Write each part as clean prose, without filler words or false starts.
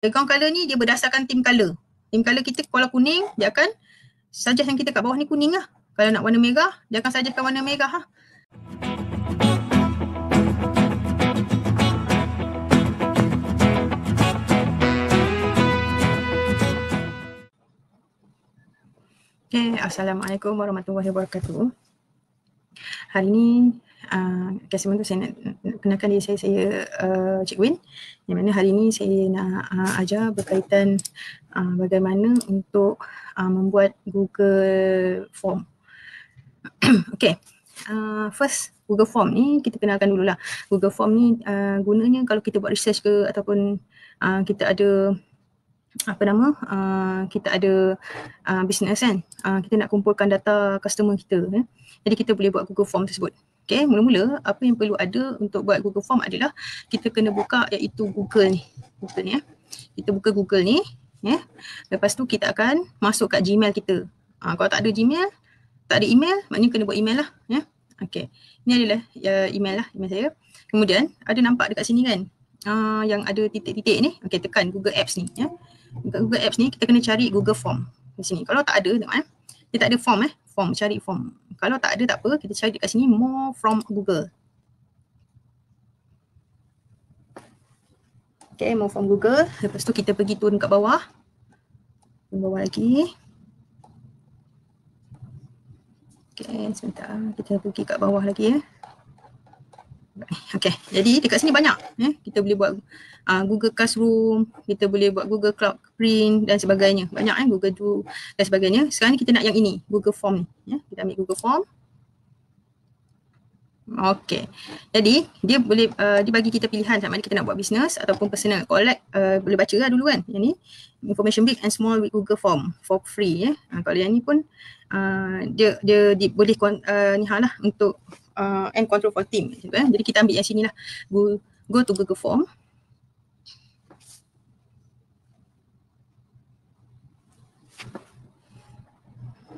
Background color ni dia berdasarkan theme color. Theme color kita kalau kuning, dia akan suggest yang kita kat bawah ni kuning lah. Kalau nak warna merah, dia akan suggestkan warna merah lah. Okay, Assalamualaikum warahmatullahi wabarakatuh. Hari ni, sebelum tu saya nak kenalkan diri saya Cik Win. Yang mana hari ni saya nak ajar berkaitan bagaimana untuk membuat Google Form. Okay, first Google Form ni kita kenalkan dululah. Google Form ni gunanya kalau kita buat research ke ataupun kita ada kita ada business kan, kita nak kumpulkan data customer kita, jadi kita boleh buat Google Form tersebut. Okay, mula-mula apa yang perlu ada untuk buat Google Form adalah kita kena buka iaitu Google ni, kita buka Google ni, lepas tu kita akan masuk kat Gmail kita. Kalau tak ada Gmail, tak ada email, maknanya kena buat email lah, Okay, ni adalah email saya. Kemudian ada nampak dekat sini kan, yang ada titik-titik ni, okay, tekan Google Apps ni, Dekat Google Apps ni kita kena cari Google Form di sini. Kalau tak ada, tengok dia tak ada form, form, cari form. Kalau tak ada tak apa, kita cari dekat sini more from Google. Okay, more from Google. Lepas tu kita pergi turun kat bawah. Turun bawah lagi. Okay, sebentar. Kita pergi kat bawah lagi Okay, jadi dekat sini banyak. Kita boleh buat Google Classroom, kita boleh buat Google Cloud Print dan sebagainya. Banyak Google Do dan sebagainya. Sekarang ni kita nak yang ini, Google Form ni. Kita ambil Google Form. Okay, jadi dia boleh dia bagi kita pilihan sama ada kita nak buat business ataupun personal. Collect, boleh baca lah dulu kan. Yang ni, information big and small with Google Form for free. Kalau yang ni pun dia boleh ni hal lah untuk and control for team. Jadi kita ambil yang sini lah. Go to Google Form.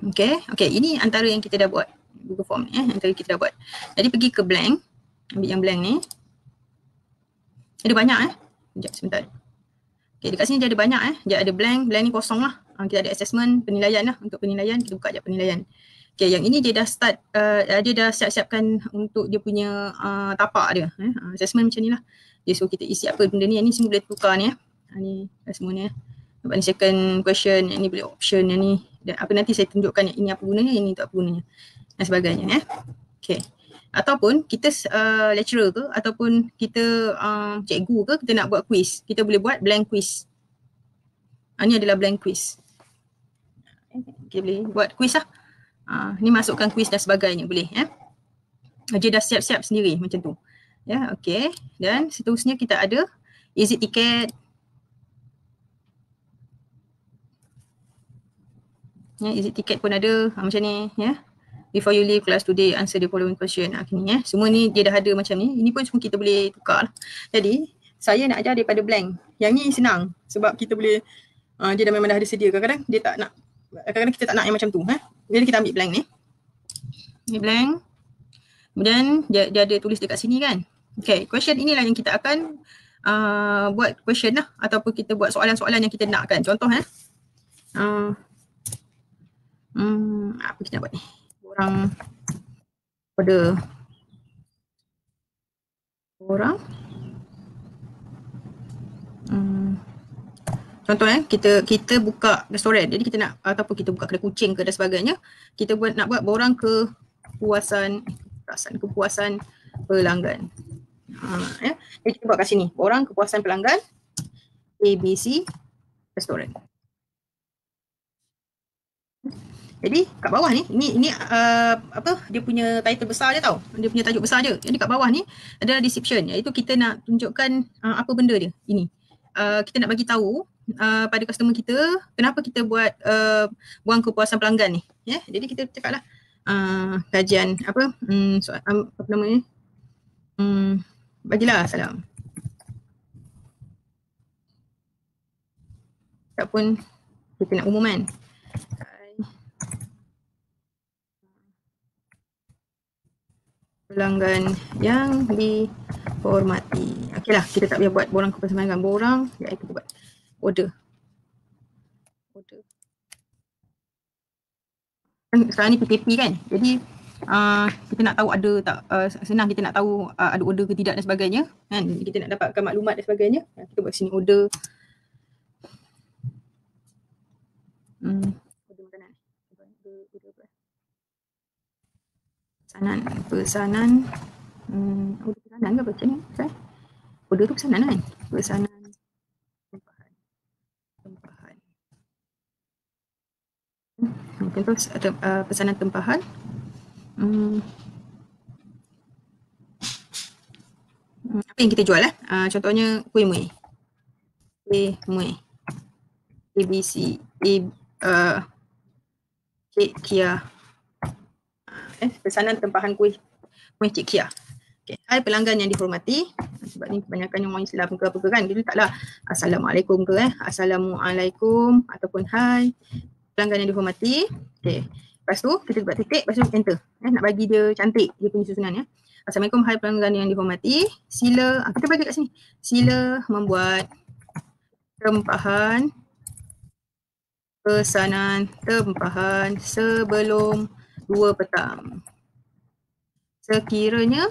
Okay, ini antara yang kita dah buat. Google Form ni, antara kita dah buat. Jadi pergi ke blank, ambil yang blank ni. Ada banyak sekejap sebentar. Okay, dekat sini dia ada banyak dia ada blank ni kosong lah. Kita ada assessment, penilaian lah. Untuk penilaian, kita buka je penilaian. Okay, yang ini dia dah start, dia dah siap-siapkan untuk dia punya tapak dia. Assessment macam ni lah. Dia suruh kita isi apa benda ni, yang ni semua boleh tukar ni ni semua ni Nampak ni second question, yang ni boleh option, yang ni dan apa nanti saya tunjukkan yang ini apa gunanya, yang ni tak apa gunanya dan sebagainya Okay, ataupun kita lecturer ke ataupun kita cikgu ke, kita nak buat quiz, kita boleh buat blank quiz. Ni adalah blank quiz. Kita boleh buat quiz lah. Ni masukkan quiz dan sebagainya boleh dia dah siap-siap sendiri macam tu. Okay, dan seterusnya kita ada exit ticket. Exit ticket pun ada macam ni Before you leave class today, answer the following question. Semua ni dia dah ada macam ni. Ini pun semua kita boleh tukar lah. Jadi saya nak ajar daripada blank. Yang ni senang sebab kita boleh dia dah memang dah ada sedia. Kadang-kadang dia tak nak, kadang-kadang kita tak nak yang macam tu. Jadi kita ambil blank ni. Ni blank. Kemudian dia ada tulis dekat sini kan. Okay, question inilah yang kita akan buat question lah. Ataupun kita buat soalan-soalan yang kita nakkan. Contoh apa kita nak buat ni? Orang contoh kita buka restoran, jadi kita nak ataupun kita buka kedai kucing ke dan sebagainya, kita nak buat borang kepuasan pelanggan. Jadi kita buat kat sini, borang kepuasan pelanggan ABC restoran. Jadi kat bawah ni, ini dia punya title besar dia tau. Dia punya tajuk besar dia. Jadi kat bawah ni adalah description, iaitu kita nak tunjukkan apa benda dia. Ini. Kita nak bagi tahu pada customer kita kenapa kita buat buang kepuasan pelanggan ni. Jadi kita cakaplah kajian apa namanya? Bagilah salam. Ataupun kita nak umum kan. Pelanggan yang dihormati. Okeylah, kita tak payah buat borang kepuasan pelanggan. Borang, kita buat order. Sekarang ni PKP kan, jadi kita nak tahu ada tak, senang kita nak tahu ada order ke tidak dan sebagainya kan, kita nak dapatkan maklumat dan sebagainya. Kita buat sini order order makanan, pesanan order pesanan ke apa macam ni? Order tu pesanan kan, pesanan tempahan. Contoh pesanan tempahan. Apa yang kita jual contohnya kuih muih. Kuih muih. ABC, Cik Kia. Pesanan tempahan kuih Cik Kia. Okay. Hai pelanggan yang dihormati, sebab ni kebanyakan orang Islam ke apa ke kan, dia taklah Assalamualaikum ke Assalamualaikum ataupun hai pelanggan yang dihormati. Okay. Lepas tu kita buat titik, lepas tu enter. Nak bagi dia cantik dia punya susunan ya. Assalamualaikum hai pelanggan yang dihormati, sila kita bagi kat sini. Sila membuat tempahan pesanan tempahan sebelum 2 petang. Sekiranya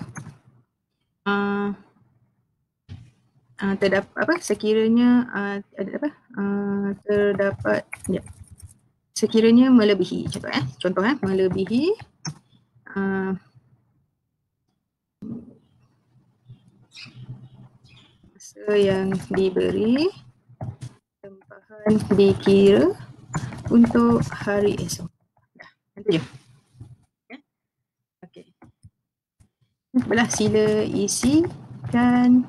terdapat terdapat sekiranya melebihi contoh melebihi masa yang diberi, tempahan dikira untuk hari esok. Itu je. Okey. Belah sila isikan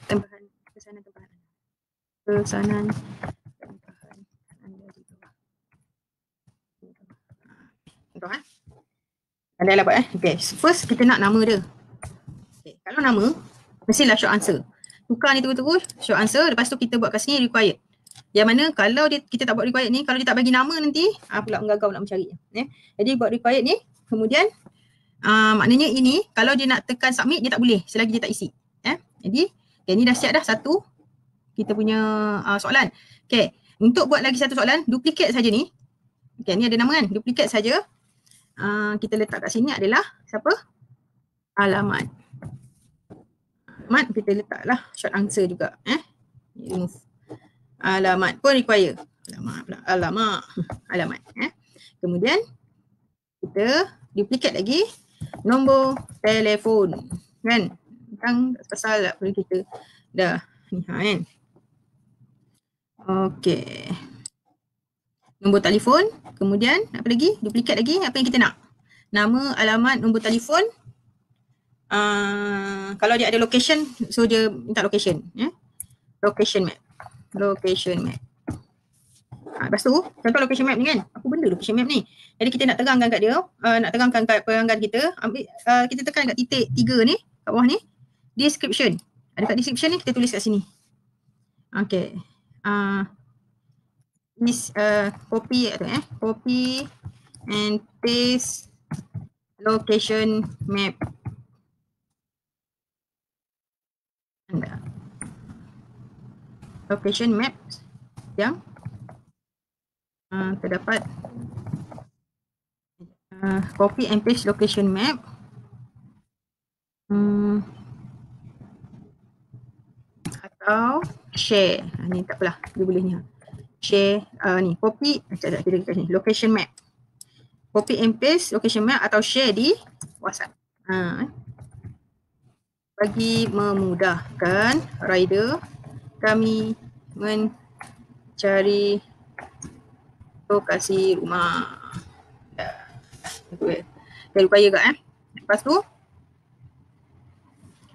tempahan pesanan tempahan anda di bawah. Contoh anda lah buat Okay, first kita nak nama dia. Okay, kalau nama mestilah short answer. Tukar ni terus short answer, lepas tu kita buat kat sini required. Yang mana kalau kita tak buat required ni, kalau dia tak bagi nama nanti pula menggagau nak mencari. Jadi buat required ni, kemudian maknanya ini kalau dia nak tekan submit dia tak boleh selagi dia tak isi. Jadi ni dah siap dah satu kita punya soalan. Okay, untuk buat lagi satu soalan, duplicate saja ni. Okay, ni ada nama kan, duplicate saja. Kita letak kat sini adalah siapa? Alamat. Alamat kita letaklah short answer juga. Remove. Alamat pun require. Alamat. Kemudian kita duplicate lagi nombor telefon kan. Kan pasal tak perlu kita dah ni kan. Okey. Nombor telefon, kemudian apa lagi? Duplicate lagi apa yang kita nak. Nama, alamat, nombor telefon. Kalau dia ada location, so dia minta location. Location map. Lepas tu, contoh location map ni kan. Apa benda location map ni? Jadi kita nak terangkan kat dia, nak terangkan kat pelanggan kita, kita tekan kat titik 3 ni, kat bawah ni. Description. Ada kat description ni, kita tulis kat sini. Okay. Copy copy and paste location map. Location map yang terdapat copy and paste location map atau share. Ni tak apalah, dia boleh ni. Share ni copy kita kat sini location map. Copy and paste location map atau share di WhatsApp. Bagi memudahkan rider kami mencari lokasi rumah. Dia require kat Lepas tu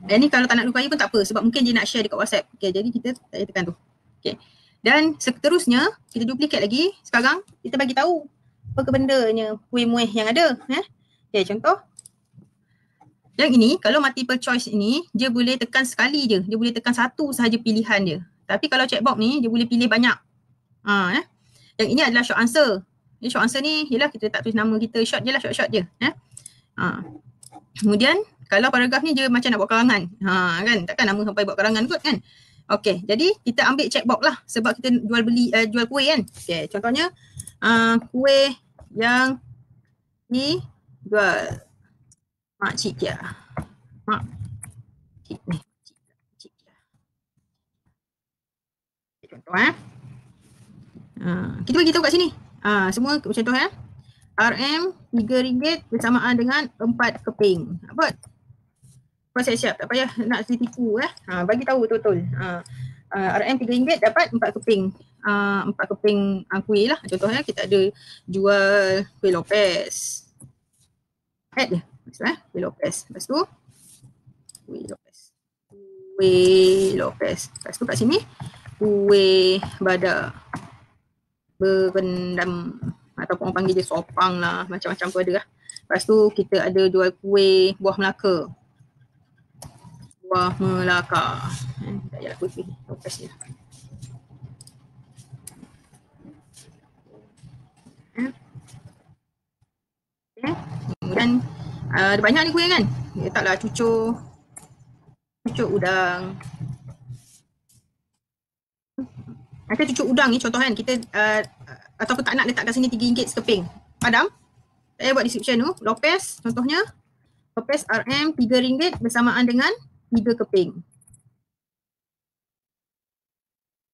ni kalau tak nak require pun tak apa sebab mungkin dia nak share dekat WhatsApp. Okay, jadi kita tak payah tekan tu. Okay. Dan seterusnya kita duplicate lagi. Sekarang kita bagi tahu apa ke bendanya kuih muih yang ada. Okay, contoh. Yang ini kalau multiple choice ini dia boleh tekan sekali je. Dia boleh tekan satu sahaja pilihan dia. Tapi kalau checkbox ni dia boleh pilih banyak. Yang ini adalah short answer. Short answer ni ialah kita tak tulis nama kita, short je lah, short je. Kemudian kalau paragraf ni dia macam nak buat karangan. Kan, takkan nama sampai buat karangan kot kan. Okey, jadi kita ambil checkbox lah sebab kita jual kuih kan. Okey, contohnya kuih yang dijual Makcik Tia. Makcik ni. Makcik Tia. Contoh kita bagi tahu kat sini. Semua contoh RM RM3 bersamaan dengan 4 keping. Apa? Proses siap, tak payah nak ditipu bagi tahu betul-betul. RM RM3 dapat 4 keping. 4 keping kuih lah. Contohnya kita ada jual kuih Lopez. Add je. Kuih Lopez. Lepas tu kuih Lopez. Kuih Lopez. Lepas tu kat sini kuih Badar berendam ataupun orang panggil dia sopang lah, macam-macam pun ada lah. Lepas tu kita ada jual kuih buah Melaka. Buah Melaka. Tak payah kuih Lopez je. Kemudian ada banyak ni kuih kan. Letaklah cucuk udang. Macam cucuk udang ni contoh kan, kita ataupun tak nak letak kat sini RM3 sekeping. Padam. Saya buat description tu. Lopez contohnya. Lopez RM RM3 bersamaan dengan 3 keping.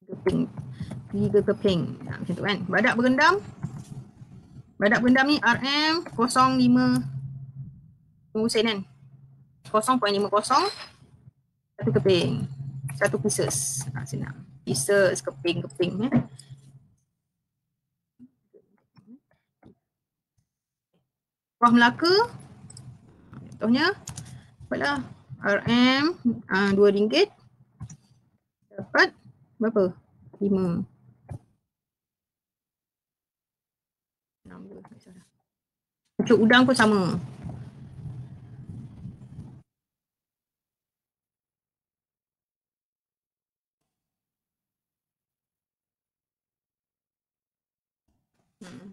3 keping. Macam tu kan. Badak berendam. Badak berendam ni RM 0.5 sen kan. 0.50 1 keping. 1 pieces. Senang. Pieces, keping-keping Buah Melaka contohnya apalah RM RM2 dapat berapa? 5 Cucuk udang pun sama.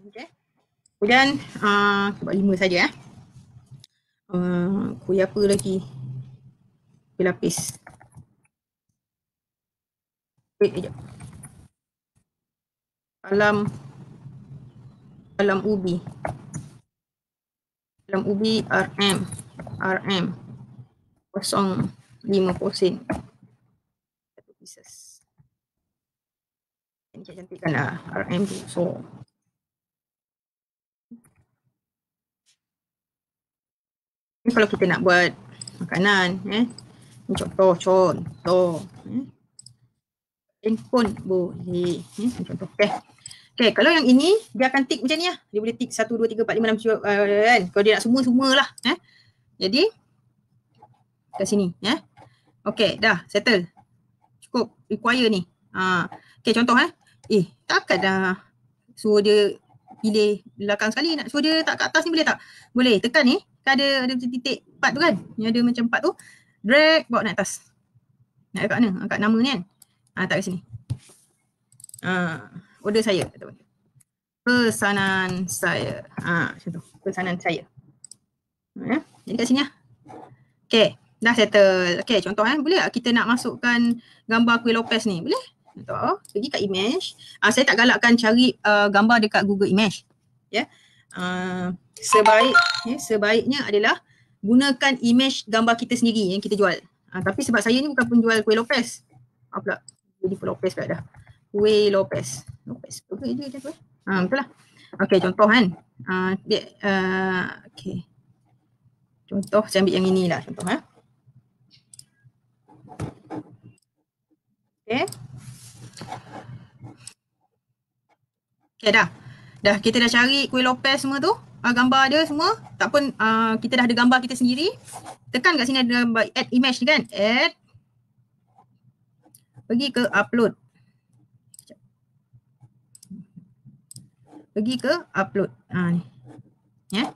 Okay. Kemudian buat 5 saja kuih apa lagi? Kuih lapis. Alam ubi. Alam ubi RM 0.50 sen. 1 pieces. Ini cantikkan lah RM tu. So ni kalau kita nak buat makanan ni contoh handphone boleh contoh. Okay, kalau yang ini dia akan tick macam ni lah. Dia boleh tick 1, 2, 3, 4, 5, 6, 7 kan. Kalau dia nak semua lah Jadi kat sini Okay, dah settle. Cukup require ni. Okay, contoh takkan dah suruh dia pilih belakang sekali, nak suruh dia tak kat atas ni boleh tak? Boleh. Tekan ni kan ada titik 4 tu kan. Yang ada macam 4 tu. Drag bawa naik atas. Nak kat mana? Angkat nama ni kan. Tak kat sini. Order saya. Pesanan saya. Macam tu. Pesanan saya. Jadi kat sini lah. Okay. Dah settle. Okay, contoh boleh tak kita nak masukkan gambar kuih Lopez ni? Boleh? Contoh, pergi kat image. Saya tak galakkan cari gambar dekat Google Image. Sebaiknya adalah gunakan image gambar kita sendiri yang kita jual. Tapi sebab saya ni bukan penjual kuih Lopez. Pula. Jadi kuih Lopez pula dah. Kuih Lopez. Betul je dia tu. Betul lah. Okay, contoh kan. Okay. Contoh, saya ambil yang inilah contoh Okay. Okay, dah. Kita dah cari kuih Lopez semua tu. Gambar dia semua. Tak pun kita dah ada gambar kita sendiri. Tekan kat sini ada gambar add image ni kan. Add. Pergi ke upload. Pergi ke upload. Ni.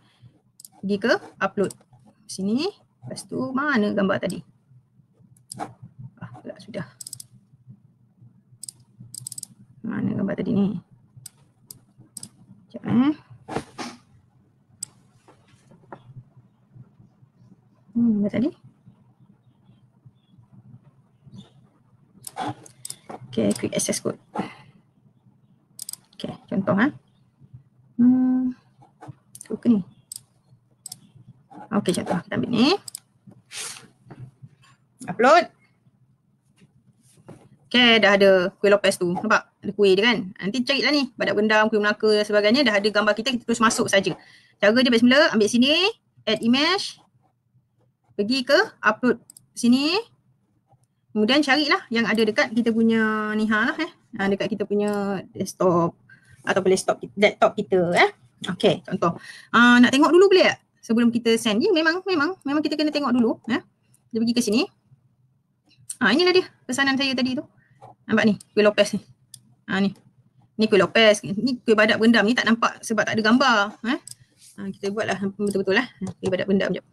Pergi ke upload. Sini. Lepas tu mana gambar tadi? Sudah. Mana gambar tadi ni? Sekejap Apa tadi? Okay, quick access code. Okay, contoh ke ni. Okay, contoh kita ambil ni. Upload. Okay, dah ada kuih Lopez tu. Nampak? Ada kuih dia kan? Nanti carilah ni. Badak Bendam, kuih Melaka dan sebagainya. Dah ada gambar kita terus masuk saja. Cara dia baik semula, ambil sini. Add image. Pergi ke upload sini. Kemudian carilah yang ada dekat kita punya ni lah dekat kita punya desktop ataupun laptop kita Okay, contoh. Nak tengok dulu boleh tak? Sebelum kita send. Ya, memang kita kena tengok dulu. Kita pergi ke sini. Inilah dia pesanan saya tadi tu. Nampak ni, kuih Lopez ni. Ni. Ni kuih Lopez. Ni kuih Badak Bendam ni tak nampak sebab tak ada gambar. Kita buatlah betul-betul lah. Kuih Badak Bendam jap.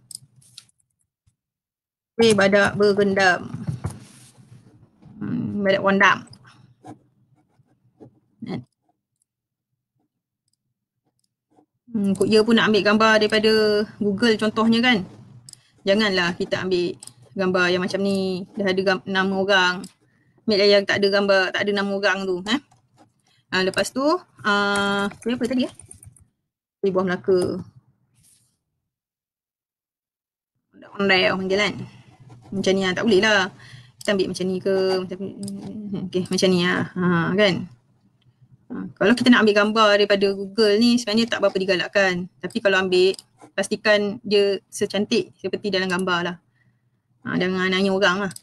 Kuih Badak Berendam. Badak Bendam. Kok ya pun nak ambil gambar daripada Google contohnya kan. Janganlah kita ambil gambar yang macam ni. Dah ada nama orang. Ambil yang tak ada gambar, tak ada nama orang tu. Lepas tu, apa tadi Kuih Buah Melaka. Ondel panggil kan. Macam ni tak boleh lah. Kita ambil macam ni ke. Okay, macam ni kan. Kalau kita nak ambil gambar daripada Google ni sebenarnya tak berapa digalakkan. Tapi kalau ambil, pastikan dia secantik seperti dalam gambar lah. Jangan nanya orang lah.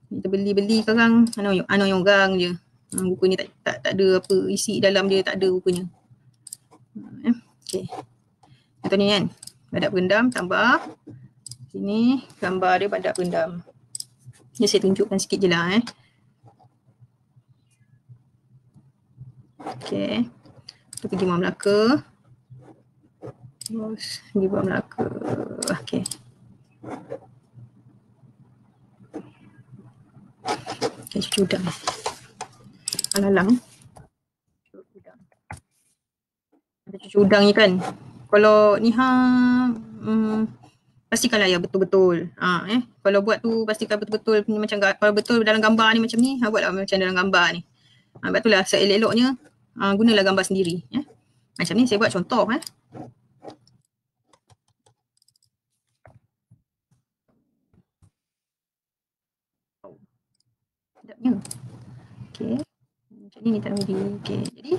Kita beli sekarang yang orang je. Buku ni tak ada apa isi dalam dia, tak ada bukunya. Okay. Contoh ni kan. Badak Berendam tambah. Sini gambar dia Badak Berendam. Ni saya tunjukkan sikit je lah Okay. Kita pergi Buah Melaka. Terus pergi Buah Melaka. Okay. Okay, cuci udang. Alalang. Ada cuci udang ni kan. Kalau ni pastikanlah ya betul-betul. Kalau buat tu pastikan betul-betul macam kalau betul dalam gambar ni macam ni, buatlah macam dalam gambar ni. Sebab itulah seelok-eloknya gunalah gambar sendiri Macam ni saya buat contoh Sedapnya. Okey. Macam ni kita nak okey. Jadi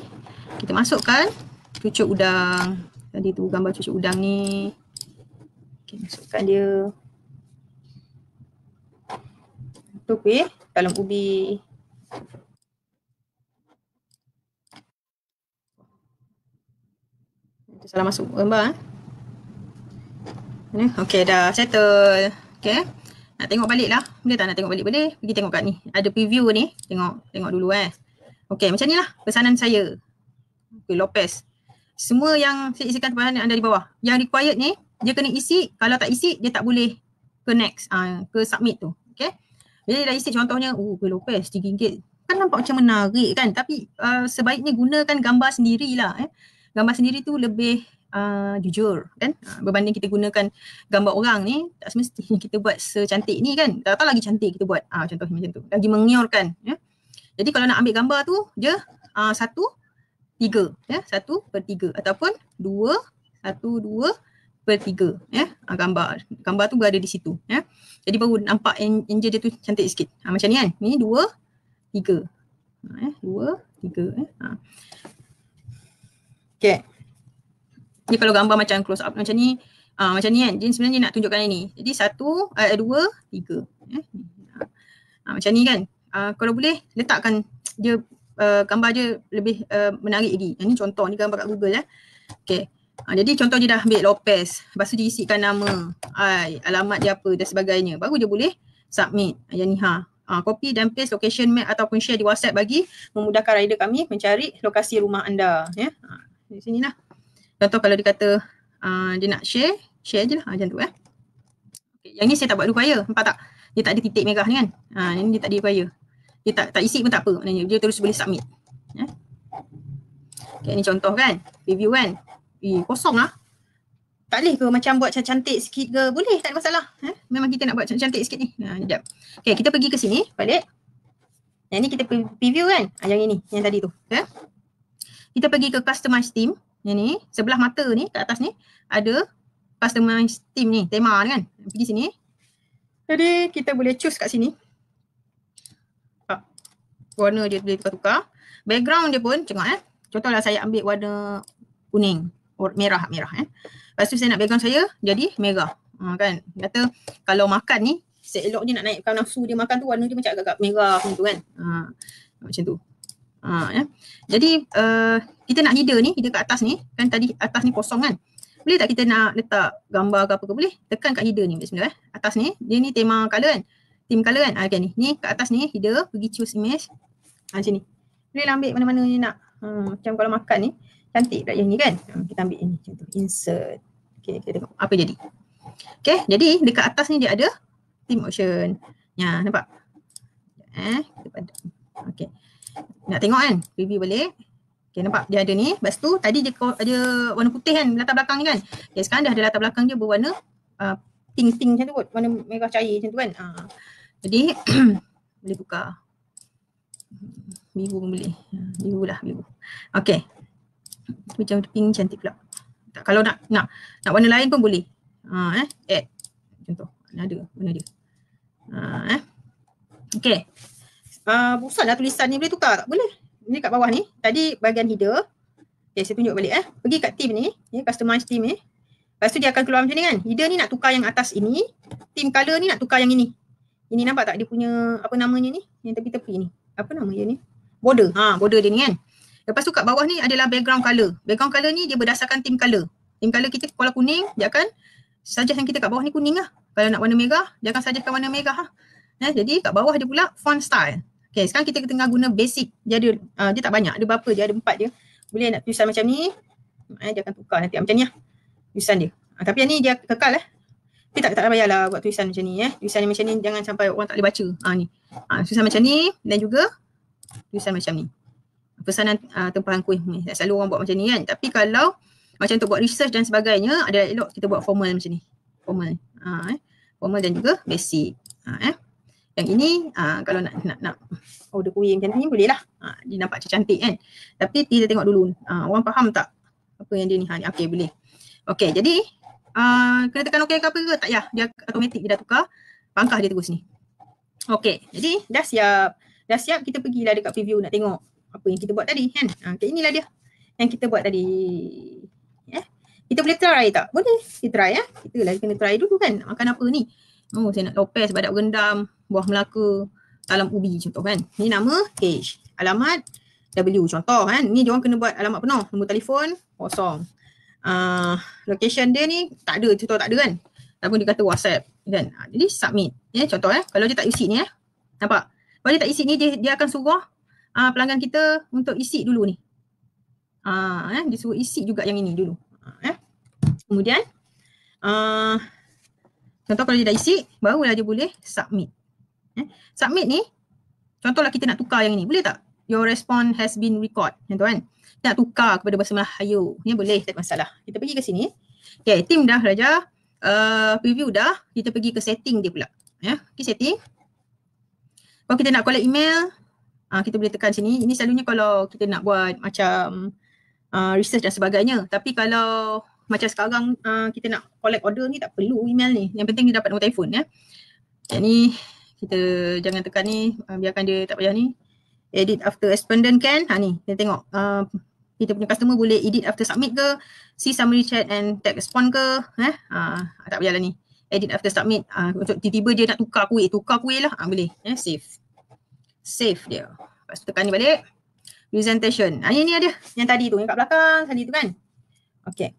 kita masukkan cucuk udang. Tadi tu gambar cucuk udang ni. Okey, masukkan dia. Tu kuih dalam ubi. Itu salah masuk gambar Okey, dah settle. Okey. Nak tengok balik lah. Boleh tak nak tengok balik? Boleh. Pergi tengok kat ni. Ada preview ni. Tengok dulu Okey, macam ni lah pesanan saya. Kuih Lopez. Semua yang saya isikan pesanan anda di bawah. Yang required ni, dia kena isi. Kalau tak isi, dia tak boleh ke next. Ke submit tu. Okey. Jadi dah isi contohnya, kuih Lopez RM3. Kan nampak macam menarik kan. Tapi sebaiknya gunakan gambar sendirilah. Gambar sendiri tu lebih jujur kan. Berbanding kita gunakan gambar orang ni, tak semestinya kita buat secantik ni kan. Tak tahu lagi cantik kita buat. Contohnya macam tu. Lagi mengiurkan. Jadi kalau nak ambil gambar tu, dia 1/3. 1/3 ataupun 2/3 gambar tu berada di situ Jadi baru nampak angel dia tu cantik sikit. Macam ni kan. Ni 2/3. 2/3 Okay. Jadi kalau gambar macam close up macam ni kan, dia sebenarnya nak tunjukkan ini. Jadi 1, 2, 3 macam ni kan. Kalau boleh letakkan dia gambar dia lebih menarik lagi. Ini contoh ni gambar kat Google Okay. Jadi contoh dia dah ambil Lopez. Lepas tu diisikan nama, alamat dia apa dan sebagainya. Baru dia boleh submit. Yang ni copy dan paste location map ataupun share di WhatsApp bagi memudahkan rider kami mencari lokasi rumah anda. Di sini lah. Contoh kalau dia kata dia nak share je lah macam tu Okay. Yang ni saya tak buat require. Nampak tak? Dia tak ada titik merah ni kan. Ini dia tak ada require. Dia tak isi pun tak apa maknanya. Dia terus boleh submit. Okay, ni contoh kan. Review kan. Kosong lah. tak boleh ke macam buat cantik sikit ke? Boleh, tak ada masalah. Memang kita nak buat cantik sikit ni. Sekejap. Okay, kita pergi ke sini balik. Yang ni kita preview kan? Yang ini, yang tadi tu. Okay? Kita pergi ke customize theme. Yang ni, sebelah mata ni, kat atas ni, ada customize theme ni, tema ni kan. Pergi sini. Jadi kita boleh choose kat sini. Warna dia boleh tukar-tukar. Background dia pun, tengok contohlah saya ambil warna kuning, merah. Lepas tu saya nak background saya jadi merah. Kan? Kata kalau makan ni, seeloknya nak naikkan nafsu dia makan tu, warna dia macam agak-agak merah macam tu kan. Macam tu. Jadi kita nak header ni, header kat atas ni, kan tadi atas ni kosong kan. Boleh tak kita nak letak gambar ke apa ke? Boleh. Tekan kat header ni. Bismillah. Atas ni, dia ni tema color kan. Theme color kan. Okay ni. Ni kat atas ni header, pergi choose image. Macam ni. Boleh lah ambil mana-mana ni nak. Macam kalau makan ni, cantik tak yang ni kan. Kita ambil ini. Macam tu. Insert. Okay, kita tengok apa jadi. Okay, jadi dekat atas ni dia ada theme option. Ya, nampak? Kita padam. Okay. Nak tengok kan? Preview balik. Okay, nampak dia ada ni. Lepas tu tadi dia ada warna putih kan latar belakang ni kan. Okay, sekarang dah ada latar belakang dia berwarna pink-pink macam tu kot. Warna merah cair macam tu kan. Jadi boleh tukar. Biru pun boleh. Biru lah, biru. Okay. Macam pink cantik pula. Kalau nak warna lain pun boleh. Add. Contoh. Ada warna dia. Okay. Bosan lah tulisan ni, boleh tukar tak? Boleh. Ni kat bawah ni, tadi bahagian header. Okay, saya tunjuk balik Pergi kat theme ni, customize theme ni. Lepas tu dia akan keluar macam ni kan. Header ni nak tukar yang atas ini, theme color ni nak tukar yang ini. Ini nampak tak dia punya apa namanya ni? Yang tepi-tepi ni. Apa nama dia ni? Border. Border dia ni kan. Lepas tu kat bawah ni adalah background color. Background color ni dia berdasarkan theme color. Theme color kita kalau kuning, dia akan suggest yang kita kat bawah ni kuning lah. Kalau nak warna merah, dia akan suggestkan warna merah lah. Jadi kat bawah dia pula font style. Okay, sekarang kita tengah guna basic. Dia ada, dia tak banyak. Ada berapa je? Ada 4 je. Boleh nak tulisan macam ni. Dia akan tukar nanti macam ni lah. Tulisan dia. Tapi yang ni dia kekal Tapi tak payahlah buat tulisan macam ni Tulisan ni macam ni jangan sampai orang tak boleh baca. Ni. Tulisan macam ni dan juga tulisan macam ni. Pesanan tempahan kuih ni. Selalu orang buat macam ni kan. Tapi kalau macam untuk buat research dan sebagainya, ada elok kita buat formal macam ni. Formal. Formal dan juga basic. Yang ini kalau nak order kuih macam ni boleh lah. Dia nampak macam cantik kan. Tapi kita tengok dulu orang faham tak apa yang dia ni. Okay, boleh. Okay, jadi kena tekan okay ke apa ke? Tak payah. Dia automatik dia dah tukar. Pangkah dia terus ni. Okay, jadi dah siap. Dah siap, kita pergilah dekat preview nak tengok apa yang kita buat tadi kan. Okay, inilah dia yang kita buat tadi. Kita boleh try tak? Boleh. Kita try Kita lah kena try dulu kan. Nak makan apa ni? Saya nak lopes, badak rendam, buah Melaka, talam ubi contoh kan. Ni nama H, alamat W contoh kan. Ni diorang kena buat alamat penuh, nombor telefon kosong. Location dia ni tak ada, contoh tak ada kan. Ataupun dia kata WhatsApp kan. Jadi submit. Contoh kalau dia tak isi ni nampak. Kalau dia tak isi ni dia akan suruh pelanggan kita untuk isi dulu ni. Dia suruh isi juga yang ini dulu. Kemudian contoh kalau dia dah isi, barulah dia boleh submit. Submit ni, contohlah kita nak tukar yang ini. Boleh tak? Your response has been record. Contoh kan? Kita nak tukar kepada bahasa Melayu. Ni boleh, tak ada masalah. Kita pergi ke sini. Okay, team dah Raja. Preview dah. Kita pergi ke setting dia pula. Pergi setting. Kalau kita nak collect email, kita boleh tekan sini. Ini selalunya kalau kita nak buat macam research dan sebagainya. Tapi kalau macam sekarang kita nak collect order ni tak perlu email ni. Yang penting dia dapat nombor telefon Yang ni kita jangan tekan ni, biarkan dia tak payah ni. Edit after respondent can. Ni kita tengok kita punya customer boleh edit after submit ke, see summary chat and tag respond ke. Tak payahlah ni. Edit after submit. Untuk tiba-tiba dia nak tukar kuih lah. Boleh. Save. Save dia. Lepas tu tekan ni balik. Presentation. Ini ada yang tadi tu, yang kat belakang tadi tu kan. Okay.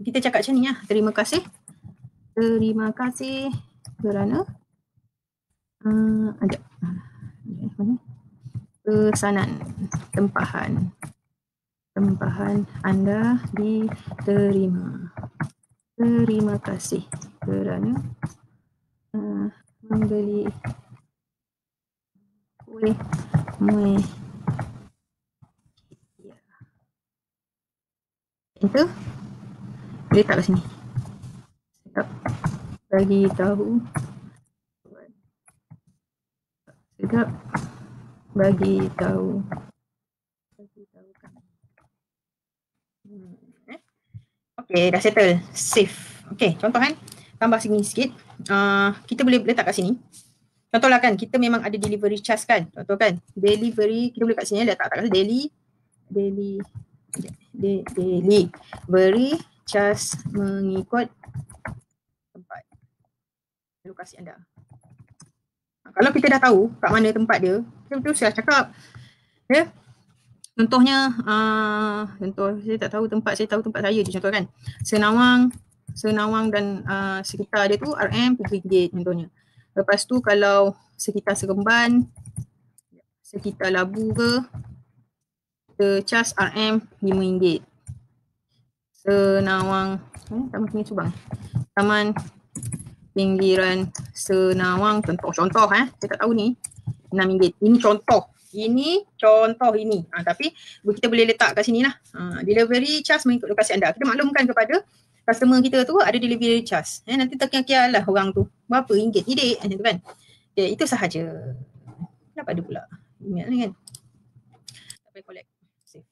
Kita cakap macam ni Terima kasih. Terima kasih kerana ada pesanan tempahan anda diterima. Terima kasih kerana membeli kuih muih. Itu letak kat sini. Sedap. Bagi tahu. Sedap. Bagi tahu. Bagi tahu kan. Okay, dah settle. Save. Okay, contoh kan. Tambah sini sikit. Kita boleh letak kat sini. Contohlah kan, kita memang ada delivery charge kan. Contoh kan, delivery, kita boleh kat sini letak kat sini, delivery charge mengikut tempat lokasi anda. Kalau kita dah tahu kat mana tempat dia, kita teruslah cakap. Ya. Contohnya, contoh saya tak tahu tempat, saya tahu tempat saya je contoh kan. Senawang dan sekitar dia tu RM RM7 contohnya. Lepas tu kalau sekitar Seremban, sekitar Labu ke, kita charge RM RM5. Senawang, Taman Pinggiran Subang. Taman Pinggiran Senawang, contoh saya tak tahu ni, RM6. Ini contoh. Tapi kita boleh letak kat sini lah. Delivery charge mengikut lokasi anda. Kita maklumkan kepada customer kita tu ada delivery charge. Nanti terkial-kial lah orang tu. Berapa ringgit ni dek? Macam tu kan. Okay, itu sahaja. Kenapa ada pula email ni kan? Tak payah collect. Save.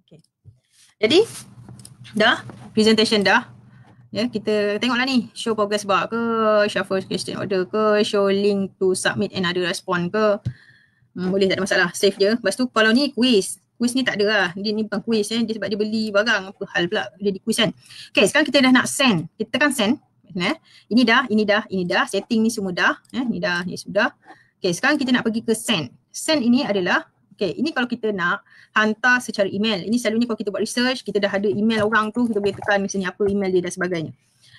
Okay. Jadi, dah. Presentation dah. Ya, kita tengoklah ni. Show progress bar ke, shuffle question order ke, show link to submit another response ke. Boleh, tak ada masalah. Save je. Lepas tu kalau ni quiz. Quiz ni tak ada lah. Dia ni bukan quiz. Dia sebab dia beli barang. Apa hal pula dia di quiz kan. Okay, sekarang kita dah nak send. Kita tekan send. Ini dah. Setting ni semua dah. Ni dah, ni sudah. Okay, sekarang kita nak pergi ke send. Send ini adalah, okay, ini kalau kita nak hantar secara email. Ini selalunya kalau kita buat research, kita dah ada email orang tu, kita boleh tekan misalnya apa email dia dan sebagainya.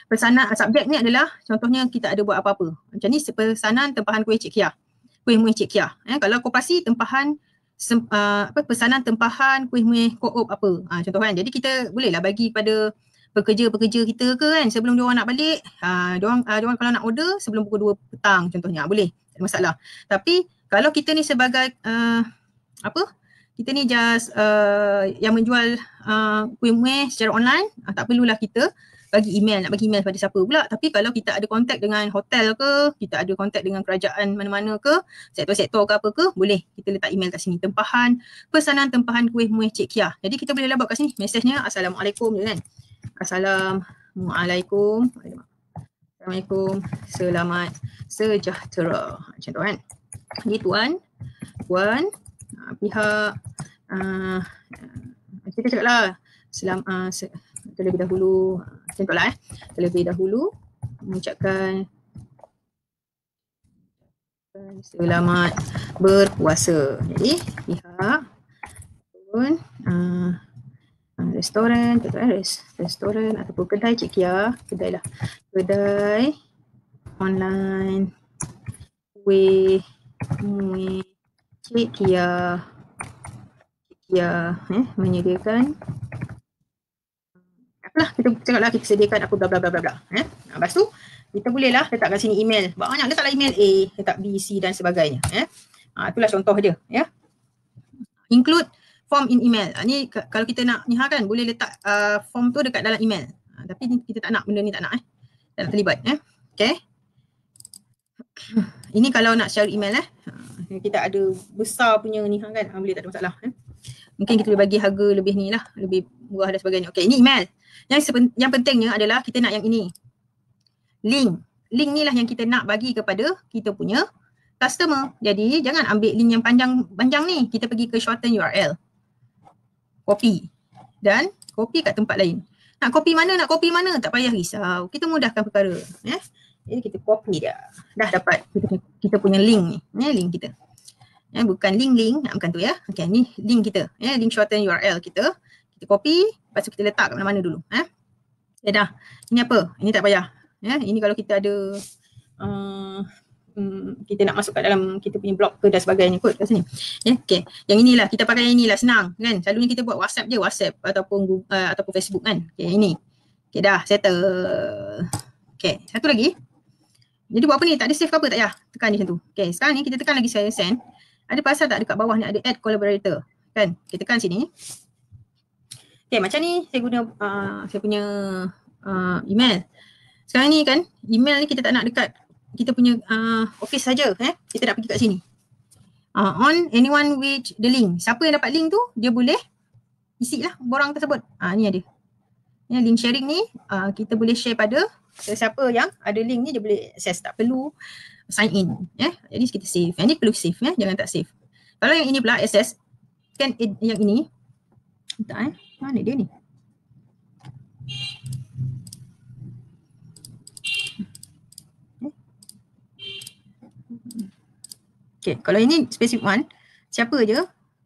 Pesanan, subjek ni adalah, contohnya kita ada buat apa-apa. Macam ni, pesanan tempahan kuih Cik Kia. Kuih muih Cik Kia. Kalau koperasi, tempahan, pesanan tempahan kuih muih co-op apa. Contoh kan. Jadi kita bolehlah bagi pada pekerja-pekerja kita ke kan, sebelum diorang nak balik, diorang kalau nak order sebelum pukul 2 petang contohnya, boleh, tak ada masalah. Tapi kalau kita ni sebagai kita ni just yang menjual kuih muih secara online, tak perlulah kita bagi email, nak bagi email pada siapa pula. Tapi kalau kita ada kontak dengan hotel ke, kita ada kontak dengan kerajaan mana-mana ke, sektor-sektor ke apa ke, boleh kita letak email kat sini. Tempahan, pesanan tempahan kuih muih Cik Kia. Jadi kita boleh buat kat sini, mesejnya Assalamualaikum je kan. Assalamualaikum. Assalamualaikum. Selamat sejahtera. Macam tu kan. Jadi puan, pihak kita cakap lah terlebih dahulu, contohlah terlebih dahulu mengucapkan selamat berpuasa. Jadi pihak pun restoran, restoran ataupun kedai Cik Kia, kedai online kuih muih Cik Kia menyediakan apalah, kita cakaplah kita sediakan apa bla bla bla bla. Lepas tu kita bolehlah letak kat sini email. Banyak letaklah email A, letak B, C dan sebagainya. Itulah contoh dia. Include form in email. Ni kalau kita nak ni kan, boleh letak form tu dekat dalam email. Tapi kita tak nak, benda ni tak nak tak nak terlibat. Okay. Ini kalau nak share email kita ada besar punya ni kan, boleh, tak ada masalah. Mungkin kita boleh bagi harga lebih ni lah, lebih murah dan sebagainya. Okay, ini email. Yang pentingnya adalah kita nak yang ini. Link ni lah yang kita nak bagi kepada kita punya customer. Jadi jangan ambil link yang panjang ni. Kita pergi ke shorten URL. Copy. Dan copy kat tempat lain. Nak copy mana, tak payah risau. Kita mudahkan perkara. Jadi kita copy dia. Dah dapat kita punya link ni. Link kita. Bukan link, bukan tu ya. Okay, ni link kita. Link shorten URL kita. Kita copy, lepas tu kita letak kat mana-mana dulu. Dah. Ini apa? Ini tak payah. Ini kalau kita ada kita nak masuk kat dalam kita punya blog ke dan sebagainya kot kat sini. Okay. Yang inilah, kita pakai yang inilah, senang kan. Selalunya kita buat WhatsApp je, WhatsApp ataupun Facebook kan. Okay, ini. Okay, dah settle. Okay, satu lagi. Jadi buat apa ni? Tak ada save ke apa? Tak payah. Tekan di macam tu. Okay, sekarang ni kita tekan lagi send. Ada pasal tak dekat bawah ni ada add collaborator kan? Kita tekan sini. Okay, macam ni saya guna saya punya email. Sekarang ni kan, email ni kita tak nak dekat kita punya office saja, kita nak pergi kat sini. On anyone with the link. Siapa yang dapat link tu, dia boleh isi lah borang tersebut. Ni ada. Ya, link sharing ni kita boleh share pada siapa yang ada link ni, dia boleh access, tak perlu sign in. Jadi kita save. Yang ni perlu save, jangan tak save. Kalau yang ini pula access, kan yang ini, entah mana dia ni? Okay, kalau ini specific one, siapa je?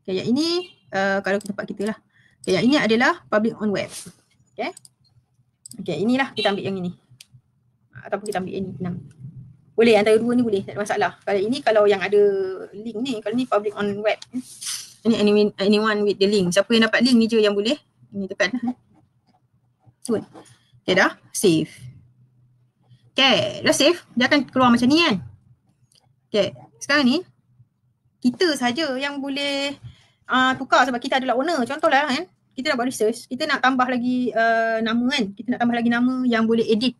Okay, yang ini kalau tempat kita lah. Okay, yang ini adalah public on web. Okay, inilah kita ambil yang ini. Ataupun kita ambil yang ini. Boleh, antara dua ni boleh, tak ada masalah. Kalau ini, kalau yang ada link ni, kalau ni public on web. Ini anyone with the link. Siapa yang dapat link ni je yang boleh. Ini tekan. Good. Okay, dah save. Okay, dah save. Dia akan keluar macam ni kan. Okay, sekarang ni kita saja yang boleh tukar sebab kita adalah owner. Contohlah kan, kita nak buat research, kita nak tambah lagi nama kan. Kita nak tambah lagi nama yang boleh edit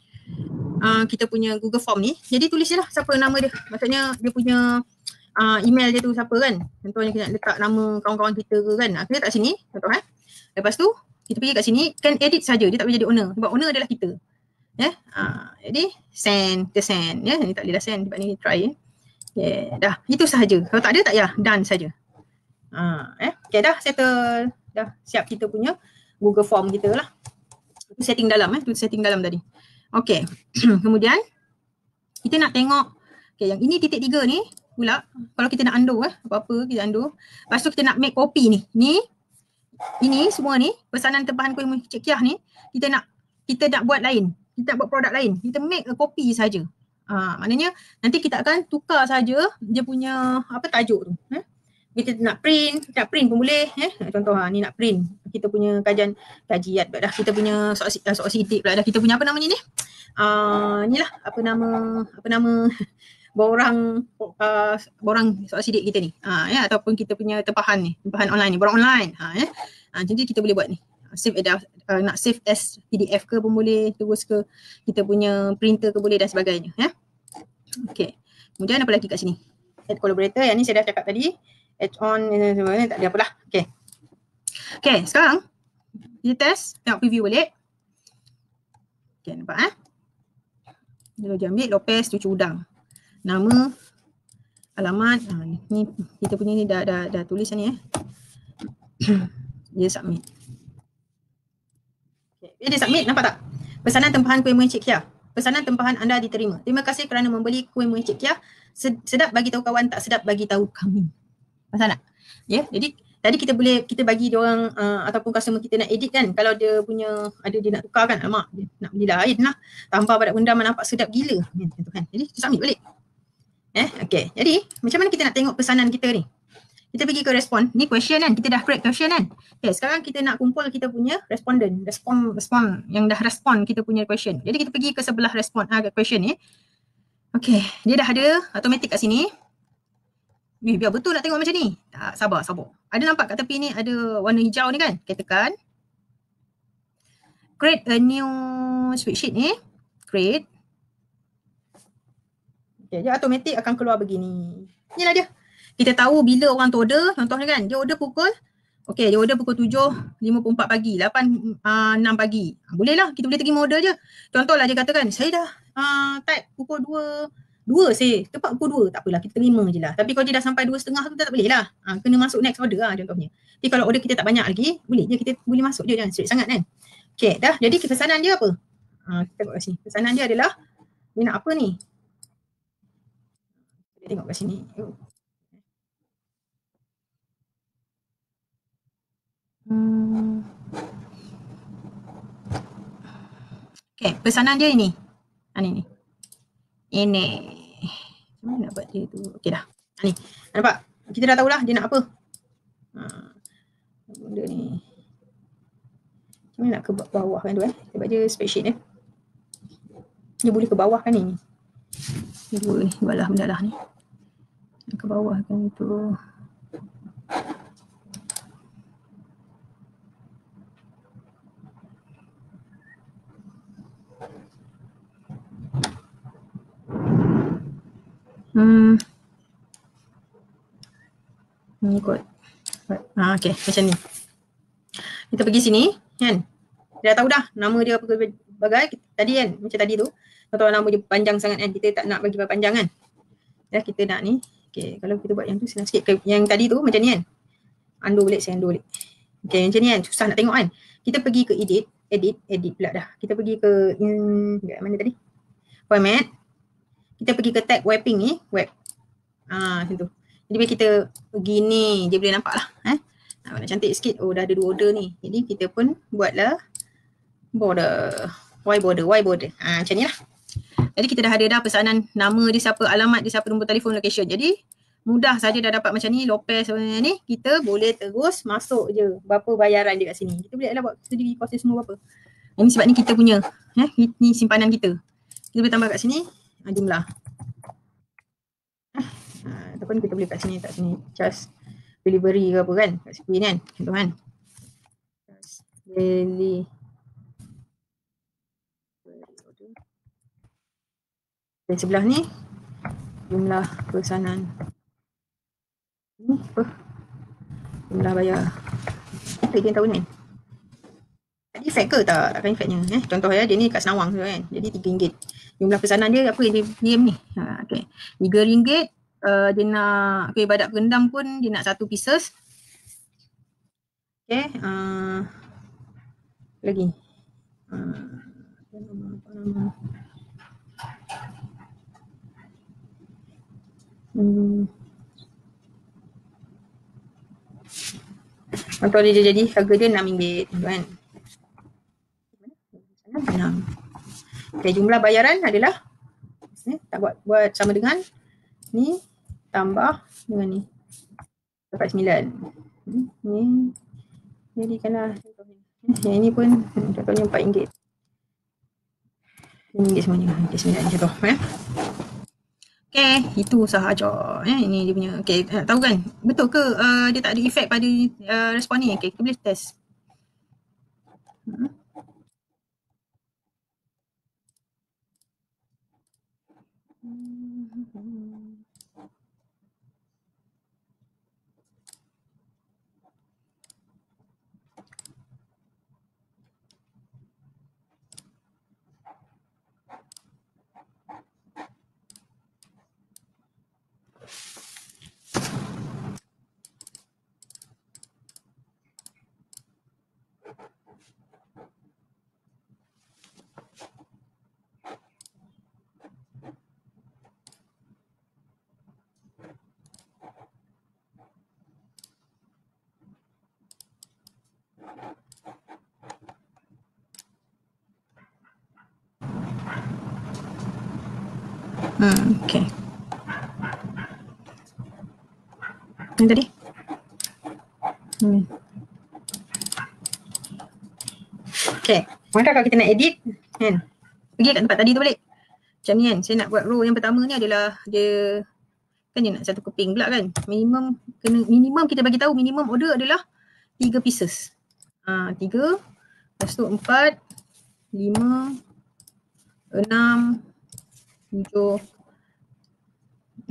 kita punya Google Form ni. Jadi tulis je lah siapa nama dia. Maksudnya dia punya email dia tu siapa kan. Contohnya kita nak letak nama kawan-kawan kita ke kan. Kita letak sini, contoh kan. Lepas tu kita pergi kat sini, kan edit saja, dia tak boleh jadi owner. Sebab owner adalah kita. Jadi send, kita send. Ni tak boleh dah send sebab ni try. Okay, dah. Itu sahaja. Kalau tak ada, tak payah. Done saja. Okay, dah settle. Dah siap kita punya Google Form kita lah. Itu setting dalam. Itu setting dalam tadi. Okay. Kemudian, kita nak tengok. Okay, yang ini titik 3 ni pula. Kalau kita nak undo apa-apa kita undo. Lepas tu kita nak make copy ni. Ini semua ni, pesanan tempahan kuih Cik Kiah ni, kita nak buat lain. Kita nak buat produk lain. Kita make a copy saja. Maknanya nanti kita akan tukar saja dia punya tajuk tu. Kita nak print pun boleh. Contoh ni nak print kita punya kajian pula dah. Kita punya soal sidik pula dah. Kita punya apa namanya ni? Inilah apa nama borang soal sidik kita ni. Ataupun kita punya tempahan online ni, borang online. Jadi kita boleh buat ni. Save nak save as PDF ke pun boleh, terus ke kita punya printer ke boleh dan sebagainya. Okay. Kemudian apa lagi kat sini? Add collaborator, yang ni saya dah cakap tadi. Add on, tak ada apalah. Okay. Okay, sekarang kita test, tengok preview balik. Okay, nampak Lalu dia ambil Lopez cuci udang. Nama, alamat, ni kita punya ni dah tulis ni Dia submit. Okay. Dia submit, nampak tak? Pesanan tempahan kuih muih Cik Kiah. Pesanan tempahan anda diterima. Terima kasih kerana membeli kuih muih Cik Kiah. Sedap bagi tahu kawan, tak sedap bagi tahu kami. Pasal tak? Jadi tadi kita bagi dia orang ataupun customer kita nak edit kan. Kalau dia punya dia nak tukar kan, alamak dia nak beli lain lah. Tambah badak benda nampak sedap gila. Kan. Jadi kita submit balik. Okay. Jadi macam mana kita nak tengok pesanan kita ni? Kita pergi ke respon. Ni question kan. Kita dah create question kan. Okay, sekarang kita nak kumpul kita punya respondent. Respon yang dah respon kita punya question. Jadi kita pergi ke sebelah respon question ni. Okay, dia dah ada automatic kat sini. Biar betul nak tengok macam ni. Tak, sabar. Ada nampak kat tepi ni ada warna hijau ni kan? Kita tekan. Create a new spreadsheet ni. Create. Okay, dia automatic akan keluar begini. Inilah dia. Kita tahu bila orang tu order, contohnya kan, dia order pukul 7.54 pagi, 6 pagi. Boleh lah, kita boleh terima order je. Contohlah dia katakan, saya dah type pukul 2 saya, tepat pukul 2. Tak apalah, kita terima je lah. Tapi kalau dia dah sampai 2.30 tu tak boleh lah. Kena masuk next order lah contohnya. Tapi kalau order kita tak banyak lagi, boleh je, kita boleh masuk je, jangan straight sangat kan. Okay, dah. Jadi pesanan dia apa? Kita tengok kat sini. Pesanan dia adalah, dia nak apa ni? Kita tengok kat sini. Okay, pesanan dia ini. Ini. Ini. Macam mana nak buat dia tu? Okay dah. Ni. Nampak? Kita dah tahulah dia nak apa. Benda ni. Macam mana nak ke bawah kan tu Kita buat je spreadsheet ni. Dia boleh ke bawah kan ni. Ni dua ni. Belah ni. Ke bawah kan tu. Ikut. Okay, macam ni. Kita pergi sini, kan? Dah tahu dah nama dia apa bagai tadi kan, macam tadi tu. Atau nama dia panjang sangat kan, kita tak nak bagi panjang kan. Dah kita nak ni. Okay, kalau kita buat yang tu senang sikit. Yang tadi tu macam ni kan. Undo balik, saya undo balik. Okay, macam ni kan, susah nak tengok kan. Kita pergi ke edit pula dah. Kita pergi ke, mana tadi? Format. Kita pergi ke tag wrapping ni, web. Macam tu. Jadi bila kita pergi ni, dia boleh nampak lah. Nak cantik sikit, oh dah ada 2 order ni. Jadi kita pun buatlah border, Y border. Macam ni lah. Jadi kita dah ada dah pesanan nama dia siapa, alamat dia siapa, nombor telefon, location. Jadi mudah saja dah dapat macam ni, Lopez ni, kita boleh terus masuk je berapa bayaran dia kat sini. Kita boleh lah buat sendiri kos dia semua berapa. Ini sebab ni kita punya, ni simpanan kita. Kita boleh tambah kat sini jumlah. Ataupun kita boleh kat sini, tak sini, just delivery ke apa kan, kat sini kan, contoh kan. Delivery. Dan sebelah ni jumlah pesanan. Ni apa? Jumlah bayar. Dia tahu ni. Ada efek ke tak? Takkan efeknya. Contoh ya, dia ni kat Senawang tu kan. Jadi RM3. Jumlah pesanan dia apa yang dia PM ni? Okay. RM3. Dia nak badak rendam pun dia nak 1 pieces. Okay. Lagi. Contoh dia jadi harga dia RM6 kan. 6. Okay, jumlah bayaran adalah tak buat sama dengan ni tambah dengan ni dapat 9. Ni jadikanlah yang ini pun contohnya RM4. RM9 semuanya. RM9 contoh Okay, itu sahaja. Ini dia punya. Okay, tahu kan? Betul ke dia tak ada efek pada respon ni? Okay, kita boleh test. Okay. Yang tadi? Okay. Maka kalau kita nak edit, kan? Pergi kat tempat tadi tu balik. Macam ni kan. Saya nak buat row yang pertama ni adalah dia kan dia nak 1 keping pula kan. Minimum kita bagi tahu minimum order adalah 3 pieces. 3. Lepas tu 4, 5, 6, 7,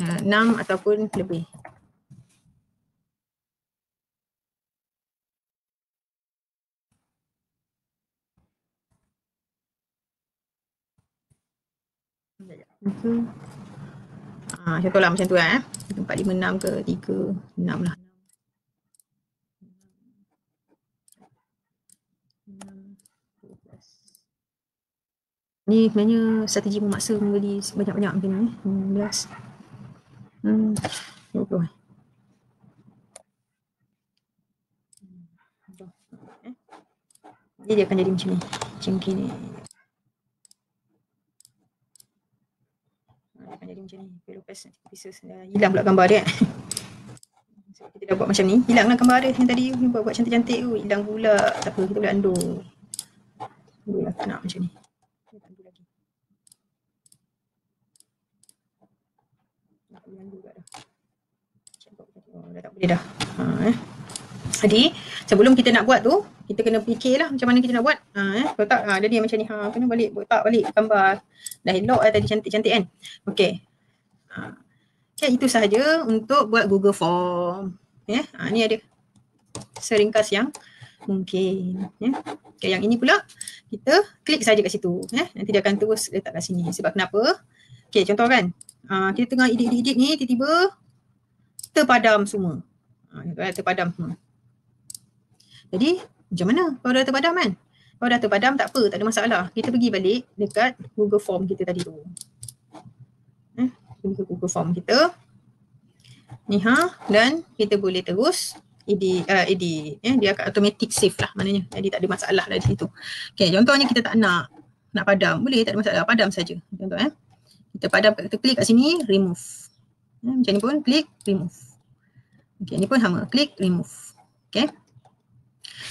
6 ataupun lebih. Contohlah macam tu lah 4, 5, 6 ke 3, 6 lah. Ni sebenarnya strategi memaksa membeli banyak-banyak macam ni. 16. 20. Dia akan jadi macam ni. Macam ni. Dia akan jadi macam ni. Lepas pieces hilang pula gambar dia. Kita dah buat macam ni. Hilanglah gambar dia yang tadi buat cantik-cantik tu. Hilang pula. Tak apa, kita boleh undo. Undo lah, nak macam ni. Undo lagi. Nak undo pula dah. Dah tak boleh dah. Jadi sebelum kita nak buat tu, kita kena fikirlah macam mana kita nak buat. Kalau tak ada dia macam ni. Kena balik, letak balik gambar. Dah elok tadi cantik-cantik kan. Okey. Okay, itu sahaja untuk buat Google Form. Ya, ni ada seringkas yang mungkin. Ya. Okay, yang ini pula kita klik saja kat situ. Nanti dia akan terus letak kat sini. Sebab kenapa? Okay, contoh kan. Kita tengah edit ni, tiba-tiba terpadam semua. Terpadam semua. Jadi, macam mana kalau dah terpadam kan? Kalau dah terpadam tak apa, tak ada masalah. Kita pergi balik dekat Google Form kita tadi tu. Pergi ke Google Form kita. Ni dan kita boleh terus edit. Dia akan automatic save lah maknanya. Jadi tak ada masalah lah di situ. Okay, contohnya kita tak nak padam. Boleh, tak ada masalah. Padam saja. Contoh kita padam, kita klik kat sini, remove. Macam ni pun klik, remove. Okay, ni pun sama. Klik, remove. Okay.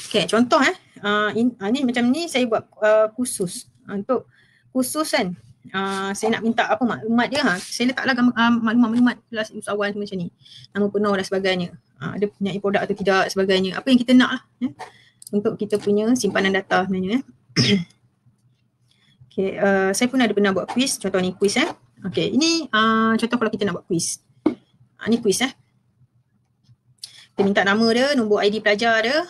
Okay, contoh ni macam ni saya buat khusus. Untuk khusus kan, saya nak minta apa maklumat dia, saya letaklah maklumat kelas usahawan macam ni. Nama penuh dan sebagainya. Ada punya produk atau tidak sebagainya. Apa yang kita nak lah. Untuk kita punya simpanan data sebenarnya. Okay, saya pun ada pernah buat quiz. Contoh ni quiz Okay, ini contoh kalau kita nak buat quiz. Ni quiz kita minta nama dia, nombor ID pelajar dia,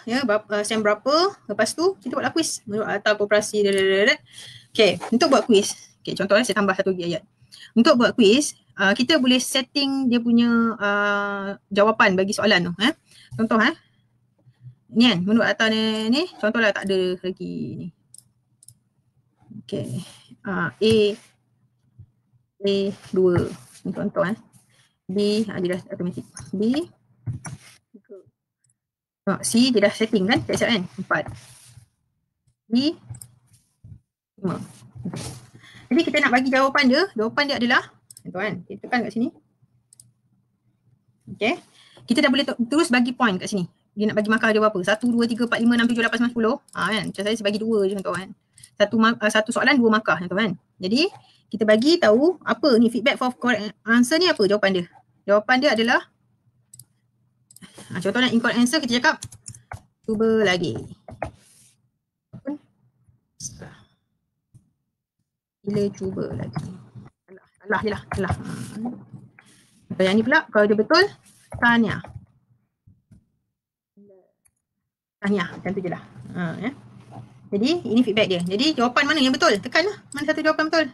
sem berapa, lepas tu kita buatlah quiz menurut akta koperasi. Okay, untuk buat quiz, okay, contohnya saya tambah satu lagi ayat. Untuk buat quiz, kita boleh setting dia punya jawapan bagi soalan tu. Contoh ni kan, menurut akta ni, contohlah tak ada lagi ni. Okay, A2, ni contoh B, dia dah automatic. B, C dia dah setting kan, tak siap kan? 4. B, 5. Jadi kita nak bagi jawapan dia adalah, tuan, kita tekan kat sini. Okay. Kita dah boleh terus bagi point kat sini. Dia nak bagi markah dia berapa? 1, 2, 3, 4, 5, 6, 7, 8, 9, 10. Kan? Macam saya bagi 2 je contoh kan. Satu soalan 2 markah contoh kan. Jadi kita bagi tahu apa ni feedback for correct answer ni, apa jawapan dia. Jawapan dia adalah contoh nak incorrect answer, kita cakap cuba lagi. Bila cuba lagi. Salah je lah. Salah. Kalau yang ni pula, kalau dia betul, tahniah. Macam tu je lah. Jadi ini feedback dia. Jadi jawapan mana yang betul? Tekan lah. Mana satu jawapan betul?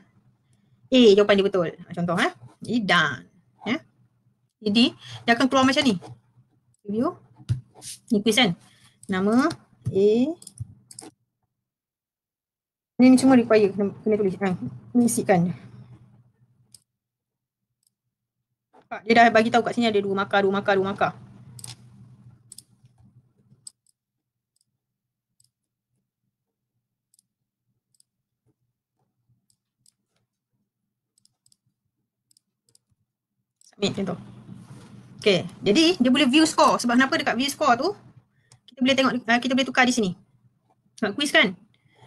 A, jawapan dia betul. Contoh Jadi done. Jadi dia akan keluar macam ni. Review. Ni quiz kan. Nama A. Ni semua require kena tulis. Mengisikan. Dia dah bagi tahu kat sini ada 2 markah. Submit contoh. Okay, jadi dia boleh view score. Sebab kenapa dekat view score tu, kita boleh tengok, kita boleh tukar di sini. Quiz kan.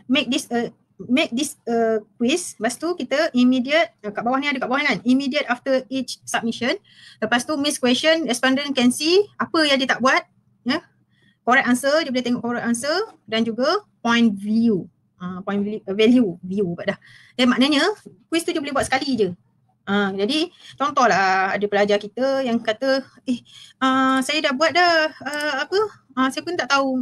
Make this quiz. Lepas tu kita immediate, kat bawah ni ada kat bawah kan. Immediate after each submission. Lepas tu miss question, respondent can see apa yang dia tak buat. Correct answer, dia boleh tengok correct answer. Dan juga point view. Value dah. Maknanya quiz tu dia boleh buat sekali je. Jadi contohlah ada pelajar kita yang kata saya dah buat dah saya pun tak tahu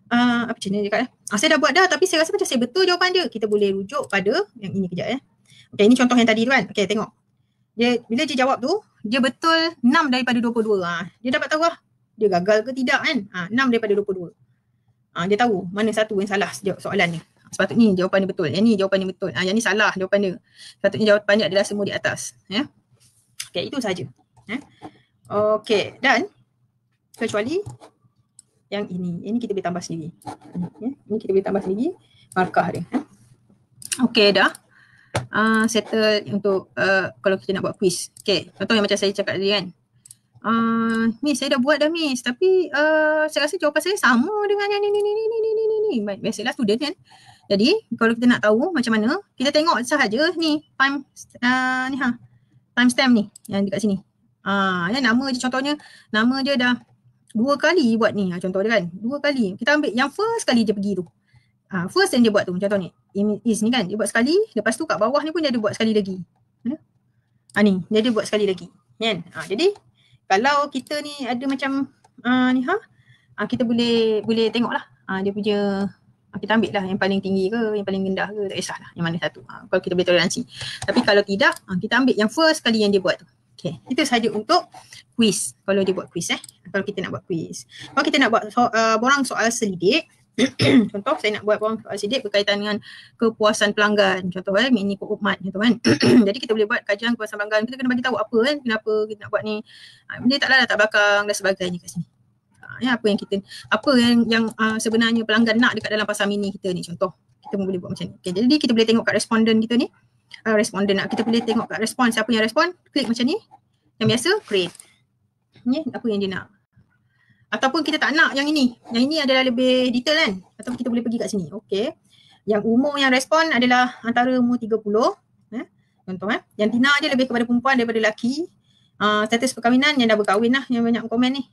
apa macam ni dia kata saya dah buat dah tapi saya rasa macam saya betul jawapan dia. Kita boleh rujuk pada yang ini kejap Okay, ini contoh yang tadi tu kan. Okay, tengok. Dia bila dia jawab tu, dia betul 6 daripada 22. Dia dapat tahu lah dia gagal ke tidak kan. 6 daripada 22. Dia tahu mana satu yang salah soalan ni. Sepatutnya jawapan dia betul. Yang ni jawapan dia betul. Yang ni salah jawapan dia. Sepatutnya jawapan dia adalah semua di atas. Okay, itu saja. Okay, dan kecuali yang ini. Ini kita boleh tambah sendiri. Ini kita boleh tambah sendiri markah dia. Okay, dah. Settle untuk kalau kita nak buat quiz. Okay, contoh yang macam saya cakap tadi kan. Miss, saya dah buat dah Miss. Tapi saya rasa jawapan saya sama dengan yang ni. Biasalah student kan. Jadi kalau kita nak tahu macam mana, kita tengok sahaja ni timestamp ni yang dekat sini. Nama je contohnya, nama dia dah 2 kali buat ni. Contoh dia kan, 2 kali. Kita ambil yang first kali dia pergi tu. First yang dia buat tu, contoh ni. Is ni kan, dia buat sekali. Lepas tu kat bawah ni pun dia ada buat sekali lagi. Ni, dia ada buat sekali lagi. Kan? Jadi kalau kita ni ada macam ni kita boleh tengok lah dia punya kita ambil lah yang paling tinggi ke, yang paling rendah ke, tak kisahlah yang mana satu. Kalau kita boleh toleransi. Tapi kalau tidak, kita ambil yang first kali yang dia buat tu. Okay, itu saja untuk quiz. Kalau dia buat quiz kalau kita nak buat quiz. Kalau kita nak buat borang soal selidik, contoh saya nak buat borang soal selidik berkaitan dengan kepuasan pelanggan. Contoh mini Coopmart contoh kan. Jadi kita boleh buat kajian kepuasan pelanggan. Kita kena bagi tahu apa kan, kenapa kita nak buat ni. Benda tak latar belakang dan sebagainya kat sini. Apa yang sebenarnya pelanggan nak dekat dalam pasar mini kita ni, contoh kita boleh buat macam ni. Okay, jadi kita boleh tengok kat responden kita ni, responden kita boleh tengok kat respon, siapa yang respon, klik macam ni, yang biasa create ni apa yang dia nak, ataupun kita tak nak yang ini adalah lebih detail kan, ataupun kita boleh pergi kat sini. Okay, yang umur yang respon adalah antara umur 30 contoh yang Tina je lebih kepada perempuan daripada lelaki. Status perkahwinan yang dah berkahwin lah yang banyak komen ni.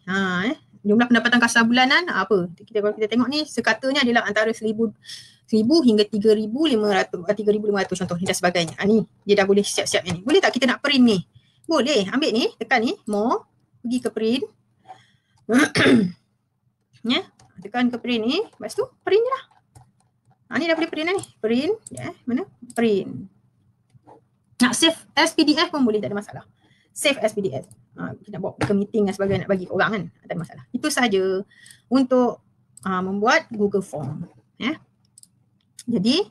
Jumlah pendapatan kasar bulanan apa? Kalau kita tengok ni sekatanya adalah antara 1,000 hingga 3,500 contoh ni dan sebagainya. Ni dia dah boleh siap-siap ni. Boleh tak kita nak print ni? Boleh. Ambil ni, tekan ni, more, pergi ke print. Tekan ke print ni, lepas tu print je lah. Ni dah boleh print dah ni. Print, mana? Print. Nak save as PDF pun boleh, tak ada masalah. Save as PDF. Kita nak buat ke meeting dan sebagainya, nak bagi ke orang kan, tak ada masalah. Itu sahaja untuk membuat Google Form. Jadi,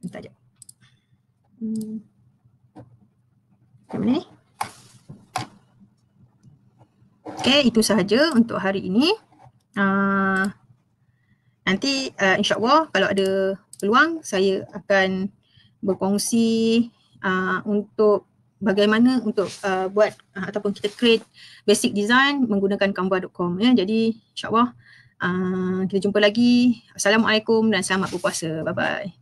minta sekejap. Macam mana ni? Okay, itu sahaja untuk hari ini. Nanti insyaAllah kalau ada peluang, saya akan berkongsi untuk bagaimana untuk buat ataupun kita create basic design menggunakan canva.com Jadi insyaAllah kita jumpa lagi. Assalamualaikum dan selamat berpuasa. Bye bye.